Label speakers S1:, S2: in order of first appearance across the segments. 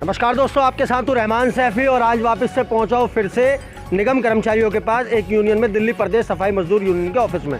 S1: नमस्कार दोस्तों, आपके साथ हूँ रहमान सैफी और आज वापस से पहुँचा हूँ फिर से निगम कर्मचारियों के पास एक यूनियन में, दिल्ली प्रदेश सफाई मजदूर यूनियन के ऑफिस में।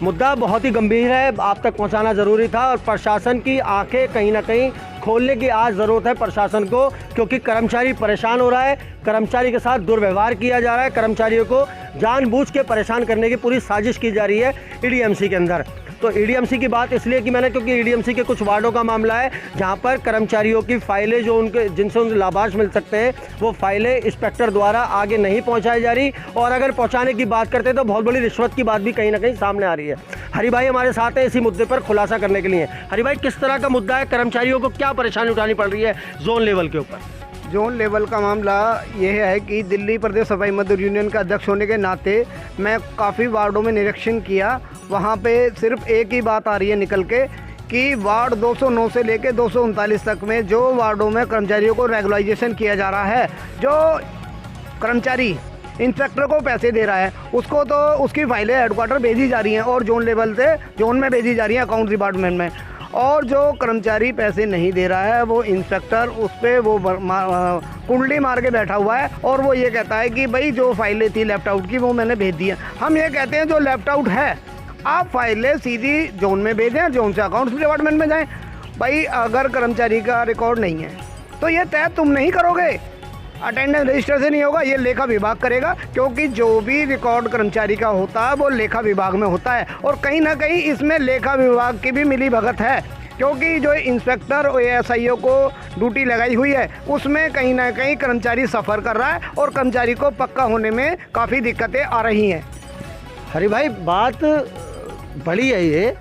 S1: मुद्दा बहुत ही गंभीर है, आप तक पहुंचाना ज़रूरी था और प्रशासन की आंखें कहीं ना कहीं खोलने की आज ज़रूरत है प्रशासन को, क्योंकि कर्मचारी परेशान हो रहा है, कर्मचारी के साथ दुर्व्यवहार किया जा रहा है, कर्मचारियों को जानबूझ के परेशान करने की पूरी साजिश की जा रही है ईडीएमसी के अंदर। तो ईडीएमसी की बात इसलिए कि मैंने, क्योंकि ईडीएमसी के कुछ वार्डों का मामला है जहां पर कर्मचारियों की फाइलें जो उनके जिनसे उनके लाभांश मिल सकते हैं वो फाइलें इंस्पेक्टर द्वारा आगे नहीं पहुंचाई जा रही, और अगर पहुंचाने की बात करते हैं तो बहुत बड़ी रिश्वत की बात भी कहीं ना कहीं सामने आ रही है। हरि भाई हमारे साथ है इसी मुद्दे पर खुलासा करने के लिए। हरि भाई, किस तरह का मुद्दा है, कर्मचारियों को क्या परेशानी उठानी पड़ रही है जोन लेवल के ऊपर?
S2: जोन लेवल का मामला यह है कि दिल्ली प्रदेश सफाई मजदूर यूनियन का अध्यक्ष होने के नाते मैं काफ़ी वार्डों में निरीक्षण किया। वहाँ पे सिर्फ एक ही बात आ रही है निकल के कि वार्ड 209 से लेके 239 तक में जो वार्डों में कर्मचारियों को रेगुलाइजेशन किया जा रहा है, जो कर्मचारी इंस्पेक्टर को पैसे दे रहा है उसको तो उसकी फाइलें हेडक्वार्टर भेजी जा रही हैं और जोन लेवल से जोन में भेजी जा रही हैं अकाउंट डिपार्टमेंट में, और जो कर्मचारी पैसे नहीं दे रहा है वो इंस्पेक्टर उस पर वो कुंडली मार के बैठा हुआ है और वो ये कहता है कि भाई जो फाइलें थी लेफ्ट आउट की वो मैंने भेज दी है। हम ये कहते हैं जो लेफ्ट आउट है आप फाइलें सीधी जोन में भेजें, जोन से अकाउंट्स डिपार्टमेंट में जाएं। भाई अगर कर्मचारी का रिकॉर्ड नहीं है तो ये तय तुम नहीं करोगे, अटेंडेंस रजिस्टर से नहीं होगा, ये लेखा विभाग करेगा, क्योंकि जो भी रिकॉर्ड कर्मचारी का होता है वो लेखा विभाग में होता है। और कहीं ना कहीं इसमें लेखा विभाग की भी मिली भगत है, क्योंकि जो इंस्पेक्टर और एएसआईओ को ड्यूटी लगाई हुई है उसमें कहीं ना कहीं कर्मचारी सफ़र कर रहा है और कर्मचारी को पक्का होने में काफ़ी दिक्कतें आ रही हैं।
S1: हरि भाई, बात बड़ी है ये,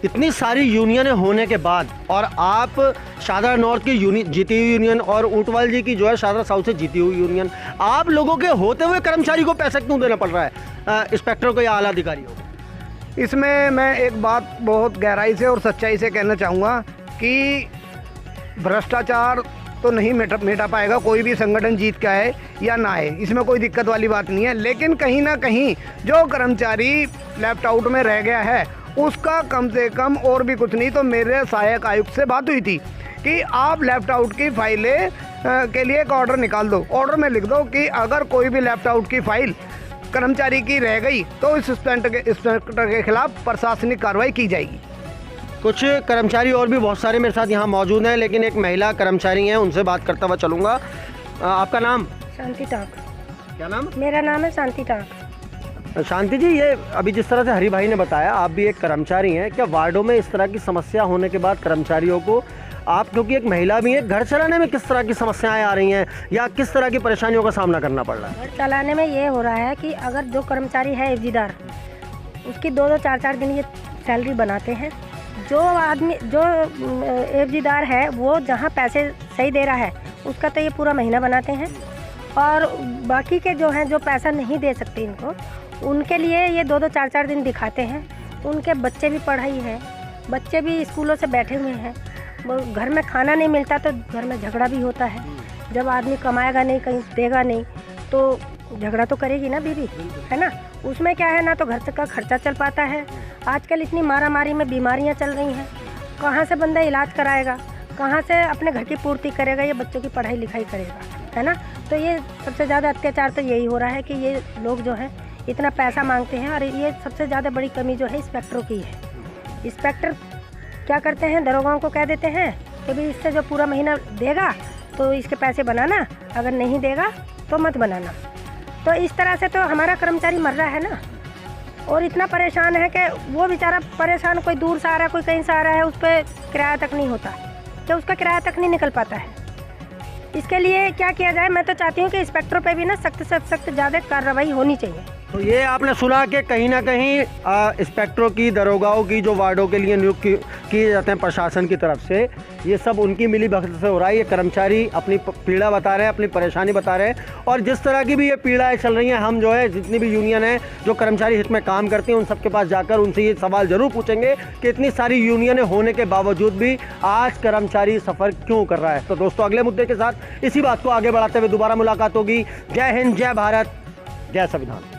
S1: इतनी सारी यूनियनें होने के बाद, और आप शारदा नॉर्थ की जीती हुई यूनियन और ऊंटवाल जी की जो है शारदा साउथ से जीती हुई यूनियन, आप लोगों के होते हुए कर्मचारी को पैसा क्यों देना पड़ रहा है इंस्पेक्टर को या आला अधिकारी को?
S2: इसमें मैं एक बात बहुत गहराई से और सच्चाई से कहना चाहूँगा कि भ्रष्टाचार तो नहीं मिटा पाएगा कोई भी संगठन, जीत के आए या ना आए, इसमें कोई दिक्कत वाली बात नहीं है। लेकिन कहीं ना कहीं जो कर्मचारी लेफ्ट आउट में रह गया है उसका कम से कम, और भी कुछ नहीं तो मेरे सहायक आयुक्त से बात हुई थी कि आप लेफ्ट आउट की फाइलें के लिए एक ऑर्डर निकाल दो, ऑर्डर में लिख दो कि अगर कोई भी लेफ्ट आउट की फाइल कर्मचारी की रह गई तो इस इंस्पेक्टर के खिलाफ प्रशासनिक कार्रवाई की जाएगी।
S1: कुछ कर्मचारी और भी बहुत सारे मेरे साथ यहाँ मौजूद हैं, लेकिन एक महिला कर्मचारी हैं, उनसे बात करता हुआ चलूँगा। आपका नाम?
S3: शांति टाक।
S1: क्या नाम?
S3: मेरा नाम है शांति टाक।
S1: शांति जी, ये अभी जिस तरह से हरि भाई ने बताया, आप भी एक कर्मचारी हैं, क्या वार्डों में इस तरह की समस्या होने के बाद कर्मचारियों को, आप क्योंकि एक महिला भी हैं, घर चलाने में किस तरह की समस्याएं आ रही हैं या किस तरह की परेशानियों का सामना करना पड़ रहा है?
S3: घर चलाने में ये हो रहा है कि अगर जो कर्मचारी है एफजीदार, उसकी 2-2 4-4 दिन ये सैलरी बनाते हैं। जो आदमी जो एफजीदार है वो जहाँ पैसे सही दे रहा है उसका तो ये पूरा महीना बनाते हैं, और बाकी के जो हैं जो पैसा नहीं दे सकते इनको, उनके लिए ये 2-2 4-4 दिन दिखाते हैं। उनके बच्चे भी पढ़ाई है, बच्चे भी स्कूलों से बैठे हुए हैं, घर में खाना नहीं मिलता तो घर में झगड़ा भी होता है। जब आदमी कमाएगा नहीं, कहीं देगा नहीं, तो झगड़ा तो करेगी ना बीवी, है ना। उसमें क्या है ना, तो घर का खर्चा चल पाता है। आजकल इतनी मारामारी में बीमारियां चल रही हैं, कहाँ से बंदा इलाज कराएगा, कहाँ से अपने घर की पूर्ति करेगा, ये बच्चों की पढ़ाई लिखाई करेगा, है ना। तो ये सबसे ज़्यादा अत्याचार तो यही हो रहा है कि ये लोग जो है इतना पैसा मांगते हैं, और ये सबसे ज़्यादा बड़ी कमी जो है इंस्पेक्टरों की है। इंस्पेक्टर क्या करते हैं, दरोगाओं को कह देते हैं कि भाई इससे जो पूरा महीना देगा तो इसके पैसे बनाना, अगर नहीं देगा तो मत बनाना। तो इस तरह से तो हमारा कर्मचारी मर रहा है ना, और इतना परेशान है कि वो बेचारा परेशान, कोई दूर से आ रहा है, कोई कहीं से आ रहा है, उस पर किराया तक नहीं होता, तो उसका किराया तक नहीं निकल पाता है। इसके लिए क्या किया जाए? मैं तो चाहती हूँ कि इंस्पेक्टरों पे भी ना सख्त से सख्त ज़्यादा कार्रवाई होनी चाहिए।
S1: तो ये आपने सुना कि कहीं ना कहीं इंस्पेक्टरों की, दरोगाओं की, जो वार्डों के लिए नियुक्त किए जाते हैं प्रशासन की तरफ से, ये सब उनकी मिली भगत से हो रहा है। ये कर्मचारी अपनी पीड़ा बता रहे हैं, अपनी परेशानी बता रहे हैं, और जिस तरह की भी ये पीड़ाएं चल रही हैं, हम जो है जितनी भी यूनियन है जो कर्मचारी हित में काम करती हैं उन सबके पास जाकर उनसे ये सवाल ज़रूर पूछेंगे कि इतनी सारी यूनियनें होने के बावजूद भी आज कर्मचारी सफ़र क्यों कर रहा है। तो दोस्तों, अगले मुद्दे के साथ इसी बात को आगे बढ़ाते हुए दोबारा मुलाकात होगी। जय हिंद, जय भारत, जय संविधान।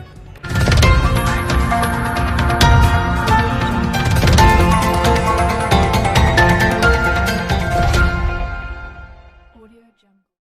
S4: Audio Jungle. उनको।